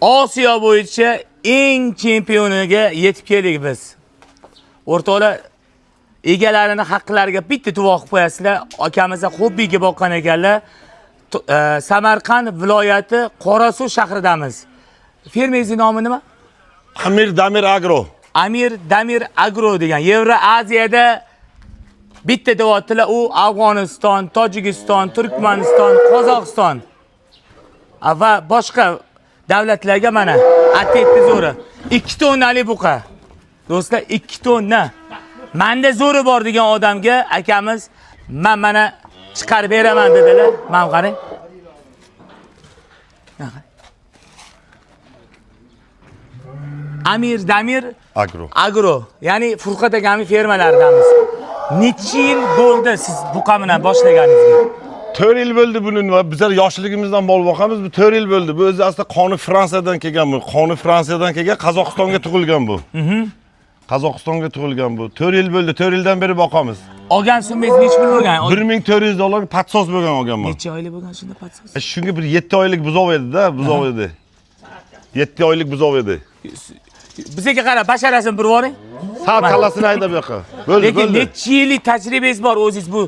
Osiyo bo'yicha eng chempioniga yetib keldik biz. O'rtoqlar, egalarini haqlariga bitta duo qilib qo'yasizlar. Akamizga hobbiga boqqan ekanlar. Samarqand viloyati Qorasuv shahridamiz. Fermeringiz nomi nima? Amir Damir Agro. Amir Damir Agro degan. Yevroaziyada bitta devotilar, u Afg'oniston, Tojikiston, Turkmaniston, Qozog'iston va boshqa davlatlarga mana atletni zo'ri 2 tonnali buqa. Do'stlar, 2 tonna. Menda zo'ri bor degan odamga akamiz men mana chiqarib beraman dedilar. Men qarang. Amir Damir Agro. Ya'ni Furqat akamning fermalaridamiz. Necha yil bo'ldi siz buqa bilan boshlaganingizga? 4 yil bo'ldi buni. Bizlar yoshligimizdan bol boqamiz. Bu 4 yil bo'ldi. Bu o'zi aslida qoni Fransiyadan kelgan bu. Qoni Fransiyadan kelgan, Qozog'istonga tug'ilgan bu. Qozog'istonga tug'ilgan bu. 4 yil bo'ldi. 4 yildan beri boqamiz. Olgan summangiz necha pul bo'lgan? 1400 dollar patsos bo'lgan olganman. Necha oylik bo'lgan shunda patsos? Shunga bir 7 oylik buzov edi-da, buzov edi. 7 oylik buzov edi. Bizga qara, basharasini bir boring. Sal kallasini haydab yoqa. Bo'ldi, lekin necha yillik tajribangiz bor o'zingiz bu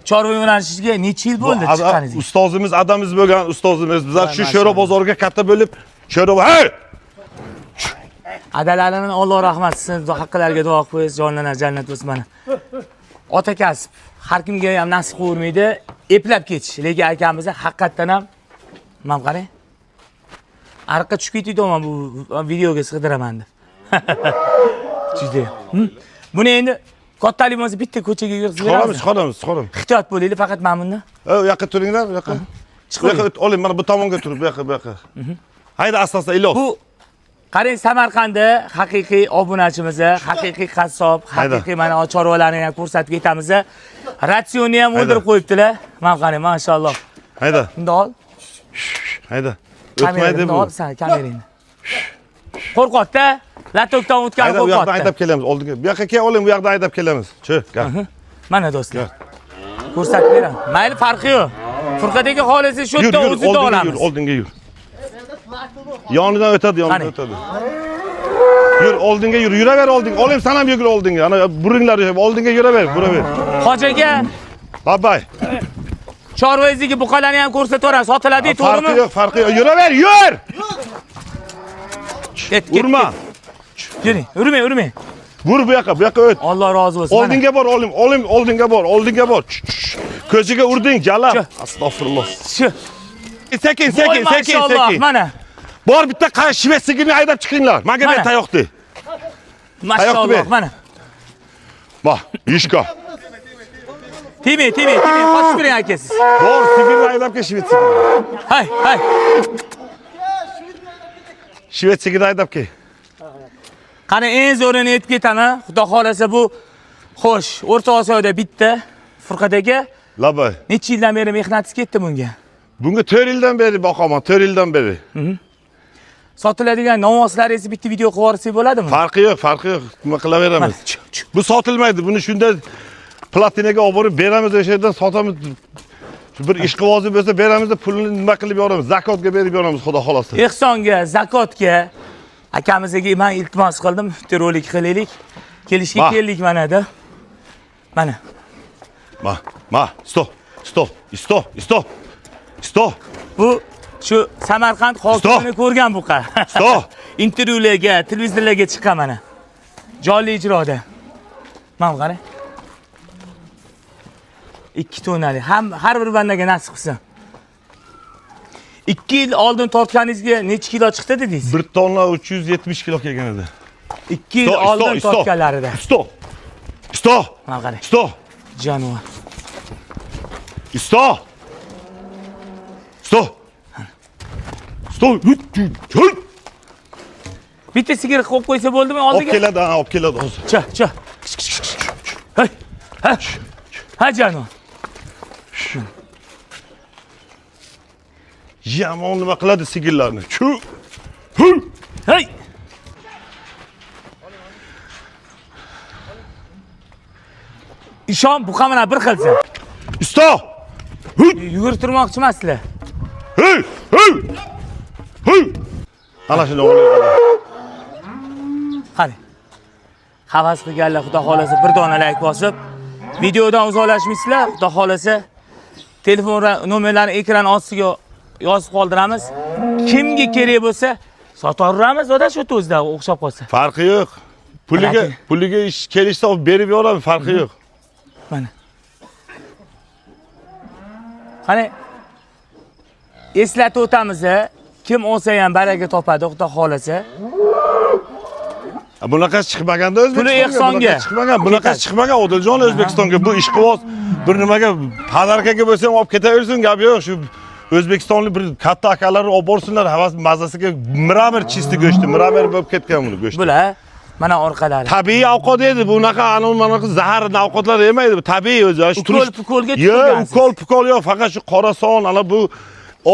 chorva yo'nalishiga necha yil bo'ldi chiqqaningiz? Ustozimiz, adamiz bo'lgan ustozimiz. Bizlar shu Sho'ro bozoriga katta bo'lib, Sho'ro, hey! Adalarini Alloh rahmat qilsin, haqqilariga duo qilib qo'yasiz, jonlanar jannat bo'lsin mana. Ota kasb har kimga ham nasib qilmaydi, eplab ketish. Lekin akamiz haqiqatdan ham men qarang. Ariqqa tushib ketayman bu videoga sig'diraman deb. Juda. Buni endi kattalik bo'lsa bitta ko'chaga yig'izib Chiqamiz. Ehtiyot bo'laylik, faqat men bunda. U yoqqa turinglar, bu yoqqa. Chiqib oling, mana bu tomonga turib, bu yoqqa. Hayda, asta ilos. Bu qarang, Samarqandda haqiqiy obunachimiz, haqiqiy qassob, haqiqiy mana chorvalarni ham ko'rsatib ketamiz. Ratsionni ham o'ldirib qo'yibdilar. Men qarang, maşalloh. Hayda. Bunda ol. Hayda. O'tmaydi bu. Ol sen kameringni. Qo'rqotda, latokdan o'tgan qo'rqotda. Bu yoqdan haydab kelamiz, oldiga. Bu yoqqa kel oling, bu yoqdan haydab kelamiz. Shu, gel. Mana do'stlar. Ko'rsatib beraman. Mayli, farqi yo'q. Furqatdagi xolisi shu yerda o'zida olamiz. Oldinga yur. Yonidan o'tadi. Yur, oldinga yur. Yuraver oldinga. Olim sen ham yugur oldinga. Ana buringlar, oldinga yuraver. Hojaga. Babay. Chorvangizdagi buqalarni ham ko'rsataveramiz. Sotiladi, to'g'rimi? Farqi yo'q. Yuraver, yur! Ket. Urma. Yuring, urmang. Vur bu yoqqa o't. Alloh rozi bo'lsin. Oldinga bor, olim, oldinga bor. Ko'ziga urding, jalab. Astag'firulloh. Shu. Sekin. Mana. Bor bitta shved sigirni haydab chiqinglar. Menga ber tayoqni. Maşallah, mana. Bak, yishko. Timi, qochib turing akasiz. Bor sigirni haydab kel, shved sigirni. Hay. Shved sigirni haydab kel. Qani eng zo'rini aytib ketaman. Xudo xolasa bu xo'sh, O'rta Osiyoda bitta Furqatga Labay. necha yildan beri mehnatingiz ketdi bunga? Bunga 4 yildan beri boqaman, 4 yildan beri. Sotiladigan novvoslaringizni bitta video qilib yuborsak bo'ladimi? Farqi yo'q. Nima qilaveramiz? Bu sotilmaydi. Buni shunda platinaga olib borib beramiz, o'sha yerdan sotamiz. Bir ishqivozi bo'lsa beramiz, pulni nima qilib yuboramiz? Zakotga berib yuboramiz, xudo xolasa. Ehsonga, zakotga akamizga men iltimos qildim, bitta rolik qilaylik. Kelishga keldik mana-da. Mana. Stop. Bu shu Samarqand hokimini ko'rgan buqa. Intervyularga, televizorlarga chiqqan mana. Jonli ijroda. Mana qarang. 2 tonnali. Har bir bandaga nasib qilsin. 2 yil oldin tortganingizga necha kilo chiqdi dedingiz? 1 tonna 370 kilo kelgan edi. 2 yil oldin tortganlarida. Stop. Mana qarang. Stop. Jonivor. Stop. Bitta sigir qo'yib qo'ysa bo'ldimi oldiga? Olib keladi hozir. Cha. Hay. Ha jonivor. Yomon nima qiladi sigirlarni? Hey. Ishon buqa mana bir qilsa. Stop. Yugurtirmoqchi emaslar. Ana shuni olaylik. Qani. Havas qilganlar, xudo xolasa bir dona like bosib, videodan uzoqlashmaysizlar, xudo xolasa telefon nomerlarini ekran ostiga yozib qoldiramiz. Kimga kerak bo'lsa sotaveramiz, oda shu o'zida o'xshab qolsa. Farqi yo'q. Puliga ish kelishsa berib yuboramiz, farqi yo'q. Mana. Qani eslatib o'tamiz, kim olsa ham baraka topadi, xudo xolasa. Bunaqa chiqmaganda ehsonga. Bunaqa chiqmagan Odiljon O'zbekistonga bu ishqiboz bir nimaga padarkaga bo'lsam olib ketaversin, gap yo'q. Shu O'zbekistonlik bir katta akalar olib borsinlar, havas mazasiga miramir chisti go'shti, miramir bo'lib ketgan buni go'shti. Bular mana orqalari. Tabiiy ovqat edi, bunaqa mana zaharli ovqatlar yemaydi, bu tabiiy o'zi. Ukol-pukolga tutilgan. Yo'q, ukol yo'q, faqat shu qora son, ana bu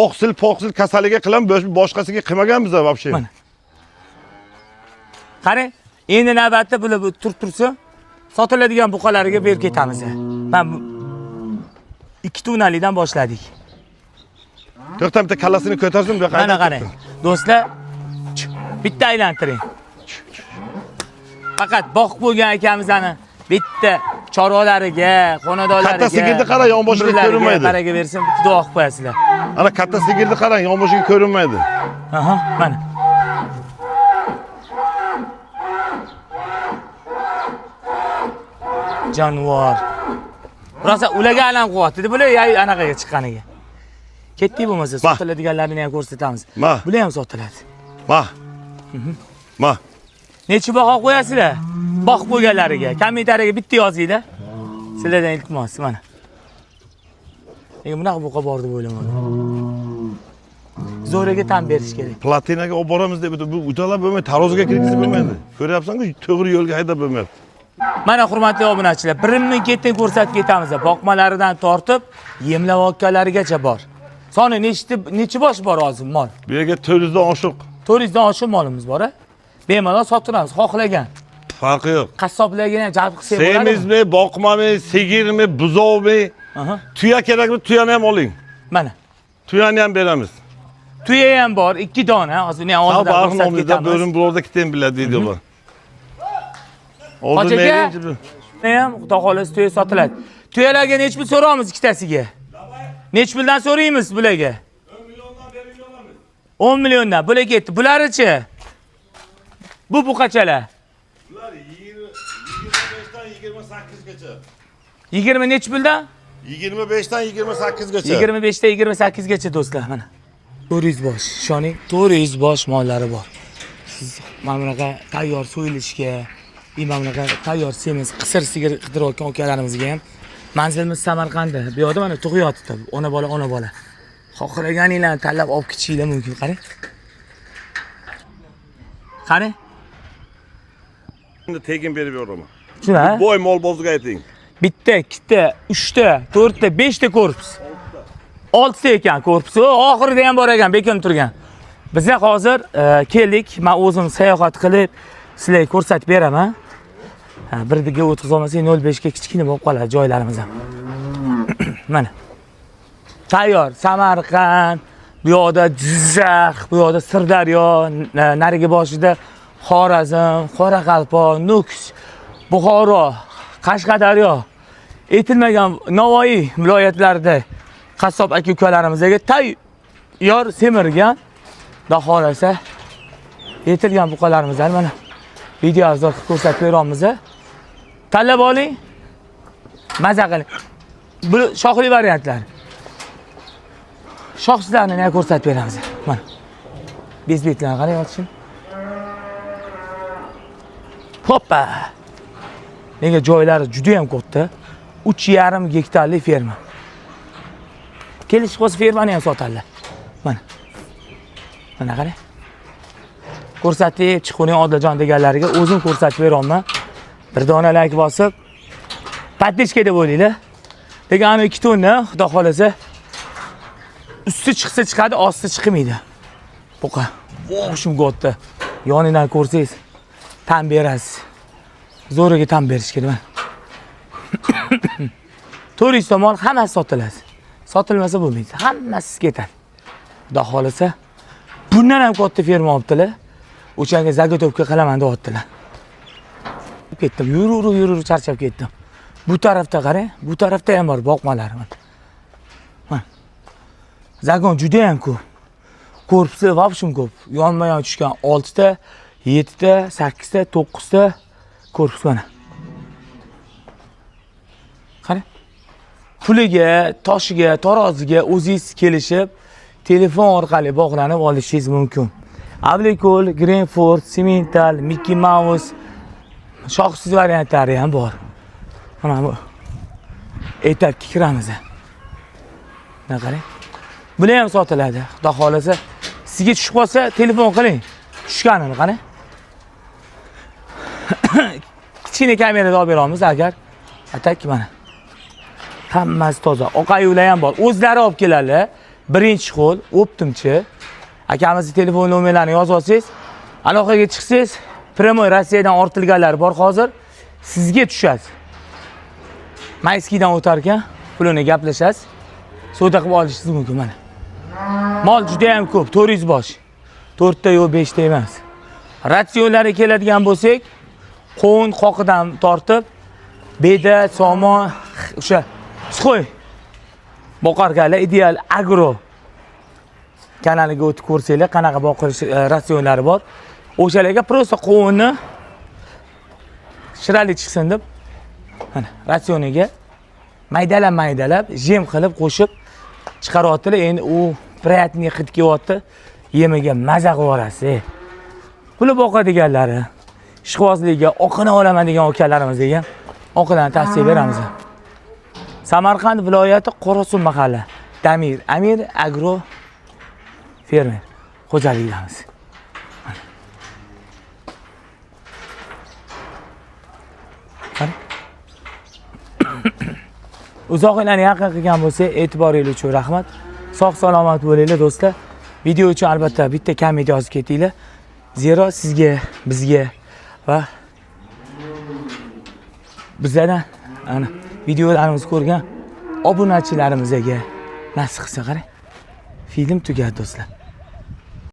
oqsil, poqsil kasaliga qilam, boshqasiga qilmaganmiz вообще. Mana. Qarang, endi navbatda bular tursin, sotiladigan buqalarga berib ketamiz. Men 2 tunalikdan boshladik. To'xta, bitta kallasini ko'tarsin, bu yoqqa. Mana qarang. Do'stlar, bitta aylantiring. Faqat boqib bo'lgan akamizani bitta chorvalariga, xonadonlariga. Katta sigirni qarang, yonboshiga ko'rinmaydi. Baraga bersin, bitta duo qilib qo'yasizlar. Ana katta sigirni qarang, yonboshiga ko'rinmaydi. Aha, mana. Jonivor. Rosa ulaga alam qilyapti. Bular anaqaga chiqqaniga. Ketdik bo'lmasa, sotiladiganlarini ham ko'rsatamiz. Bular ham sotiladi. Ma. Necha baho qo'yasizlar? Boqib bo'lganlariga, kommentariyaga bitta yozinglar. Sizlardan iltimos, mana. Nega bunaqa buqa bor deb o'ylamadim. Zo'raga tan berish kerak. Platinaga olib boramiz deb bu udalab bo'lmaydi, taroziga kirgizib bo'lmaydi. Ko'ryapsan-ku, to'g'ri yo'lga haydab bo'lmayapti. Mana hurmatli obunachilar, birimni ketdan ko'rsatib ketamiz. Boqmalaridan tortib, yemlayotganlarigacha bor. Soni nechi bosh bor hozir mol? Bu yerga 400 dan oshiq. 400 dan oshiq molimiz bor-a? Bemalol sotiramiz, xohlagan. Farqi yo'q. Qassoblarga ham jalb qilsak bo'ladimi? Semizmi, boqmami, sigirmi, buzovmi? Tuya kerakmi, tuyani ham oling. Mana. Tuyani ham beramiz. Tuya ham bor, 2 dona. Hozir ne oldidan ko'rsatib ketamiz. Bo'rin bularda ketin biladi deydilar. Qochaga ham xudo xolasi tuya sotiladi. Tuyalarga nech pul so'raymiz ikkitasiga? Nech puldan so'raymiz bularga? 10 milliondan berib olamiz. 10 milliondan. Bular ketdi. Bularichi? Bu buqachalar. Bular 25 dan 28 gacha. 20 nech puldan? 25 dan 28 gacha. 25 dan 28 gacha do'stlar, mana. 400 bosh. Ishoning, 400 bosh mollari bor. Siz mana bunaqa tayyor so'yilishga, mana bunaqa tayyor semiz, qisir sigir qidirayotgan ukalarimizga ham manzilimiz Samarqandda. Bu yerda mana tug'yotibdi. Ona bola. Xohlaganinglarni tanlab olib ketishinglar mumkin, qarang. Qani? Endi tegin berib yo'raman. Shuna? Boy mol bozga ayting. Bitta, ikkita, 3 ta, 4 ta, 5 ta korpus. 6 ta ekan korpusi. Oxirida ham bor ekan, bekin turgan. Biz hozir keldik. Men o'zim sayohat qilib sizlarga ko'rsatib beraman. Birdiga o'tqiz olmasak 05 ga kichkina bo'lib qoladi joylarimiz ham. Mana. Tayyor Samarqand, bu yoqda Jizzax, bu yoqda Sirdaryo, narigi boshida Xorazm, Qoraqalpoq, Nukus, Buxoro, Qashqadaryo, etilmagan Navoiy viloyatlarida qassob aka-ukalarimizga tayyor semirgan, xudo xolasa yetilgan buqalarimizlar mana videoda ko'rsatib beramiz. Tanlab oling, maza qiling. Bu shoxli variantlar. Shoxsizlarni ham ko'rsatib beramiz. Mana. Bezbetlarni qarang otishim. Hoppa. Nega joylari juda ham katta. 3,5 gektarlik ferma. Kelish qo'z fermani ham sotadilar. Mana. Mana qarang. Ko'rsatib chiqoning Odiljon deganlariga o'zim ko'rsatib beraman. Bir dona like bosib, подписка deb o'ylaylar. Lekin ana 2 tonna, xudo xolasa, usti chiqsa chiqadi, osti chiqmaydi. Buqa. O'shim katta. Yonidan ko'rsangiz, tan berasiz. Zo'riga tan berish kerak. 400 tomon hammasi sotiladi. Sotilmasa bo'lmaydi. Hammasi ketadi. Xudo xolasa, Bundan ham katta ferma olibdilar. O'shanga zagotovka qilaman deyaptilar. Ketdim, yurur charchab ketdim. Bu tarafda qarang, bu tarafda ham bor boqmalar. Mana. Zagon juda ham ko'p. Korpusi vobshim ko'p. Yonma-yon tushgan 6 ta, 7 ta, 8 ta, 9 ta korpus mana. Qarang. Puliga, toshiga, taroziga o'zingiz kelishib, telefon orqali bog'lanib olishingiz mumkin. Ablikol, Greenford, Simmental, Mickey Mouse shoxsiz variantlari ham bor. Mana bu etapga kiramiz. Mana qarang. Bular ham sotiladi. Xudo xolasa, sizga tushib qolsa telefon qiling. Tushganini qarang. Kichkina kamerada olib beramiz agar. Atak mana. Hammasi toza. Oqayuvlar ham bor. O'zlari olib keladilar. Birinchi qo'l, optimchi. Akamizni telefon nomerlarini yozib olsangiz, aloqaga chiqsangiz, Primoy Rossiyadan ortilganlar bor hozir. Sizga tushadi. Mayskidan o'tar ekan, pulini gaplashasiz. Savdo qilib olishingiz mumkin mana. Mol juda ham ko'p, 400 bosh. 4 ta yo'q, 5 ta emas. Ratsionlari keladigan bo'lsak, qovun qoqidan tortib, beda, somon, o'sha Sxoy boqargalar ideal agro kanaliga o'tib ko'rsanglar, qanaqa boqirish ratsionlari bor. O'shalarga prosta qovunni shirali chiqsin deb mana ratsioniga maydalab jem qilib qo'shib chiqaryaptilar. Endi u priятный hid kelyapti. Yemiga maza qilib olasiz. Puli boqadiganlari, ishqibozlikka oqini olaman degan akalarimiz degan oqidan tavsiya beramiz. Samarqand viloyati Qorasun mahalla Damir Amir Agro fermer xo'jaligimiz. Uzoqlarni yaqin qilgan bo'lsa, e'tiboringiz uchun rahmat. Sog' salomat bo'linglar do'stlar. Video uchun albatta bitta komment yozib ketinglar. Zero sizga, bizga va bizlardan ana videolarimizni ko'rgan obunachilarimizga nasib qilsa qarang. Film tugadi do'stlar.